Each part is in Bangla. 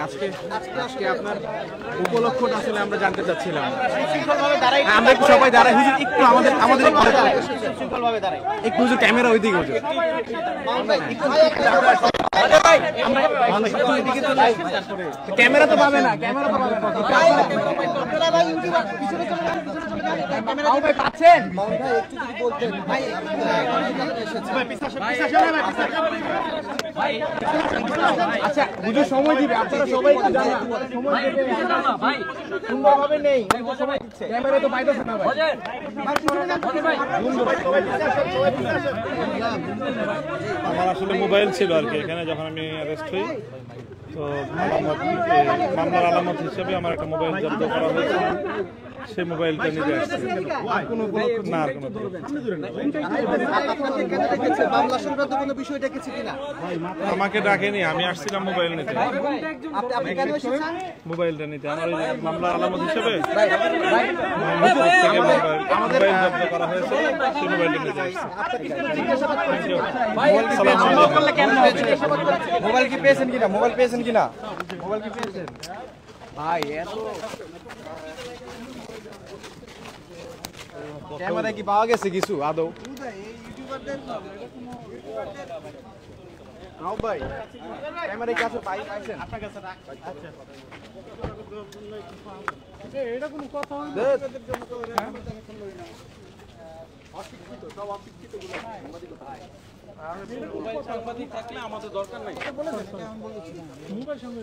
আজকে আজকে আপনার উপলক্ষটা আসলে আমরা জানতে চাচ্ছিলাম। আমরা একটু সবাই দাঁড়াই, হুজুর একটু আমাদের একটু হুজুর ক্যামেরা ওইদিকে হুজুর। ক্যামেরা তো পাবে না, ক্যামেরা তো পাবে না। পাচ্ছেন আচ্ছা হুজুর সময় দিবে, আপনারা সবাই সুন্দরভাবে নেই, ক্যামেরা তো পাইতেছে না ভাই। আমার আসলে মোবাইল ছিল আর কি এখানে যখন আমি অ্যারেস্ট হই, তো মামলার আলামত হিসেবে আমার একটা মোবাইল জব্দ করা হয়েছে। সেই মোবাইলটা নিতে আসছে না, আর কোনো আমাকে ডাকেনি, আমি আসছিলাম মোবাইল নিতে, মোবাইলটা নিতে। আমার ওই মামলার আলামত হিসেবে মোবাইল জব্দ করা হয়েছে, সেই মোবাইলটা নিতে আসছে। মোবাইল কি পেয়েছেন কিনা, মোবাইল পেয়েছেন কিনা, মোবাইল কি পেয়েছেন ভাই? এত ক্যামেরা কি পাওয়া গেছে কিছু আদৌ? ভাই ক্যামেরা কি আছে, পাইছেন? আপনার কাছে আচ্ছা এটা কোনো কথা হলো না, অশিক্ষিত সব অশিক্ষিত গুলো মোবাইল সাংবাদিক থাকলে আমাদের দরকার নাই। মোবাইল সঙ্গে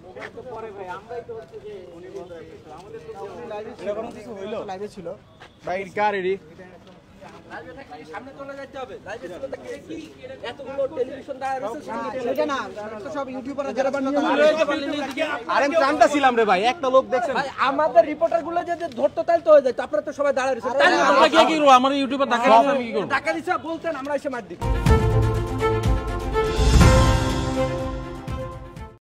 মোবাইল তো পরে ভাই, আমরাই তো হচ্ছে যে আমাদের তো লাইভে ছিল ভাই। গাড়ি লাইভে থাকলে সামনে চলে যেতে হবে, লাইভে ছিল তো কি এতগুলো টেলিভিশন দাঁড়া রয়েছে সামনে চলে না, তো সব ইউটিউবাররা যারা বানিয়ে আরে জানতা ছিলাম রে ভাই, একটা লোক দেখছেন ভাই আমাদের রিপোর্টার গুলো যে ধরতো তাই তো হয়ে যায়, আপনারা তো সবাই দাঁড়া রয়েছে, তাই আমরা কি করব? আমার ইউটিউবার ধাক্কা দিছে, আমি কি করব? ধাক্কা দিছে বলতেন, আমরা এসে মার দিই।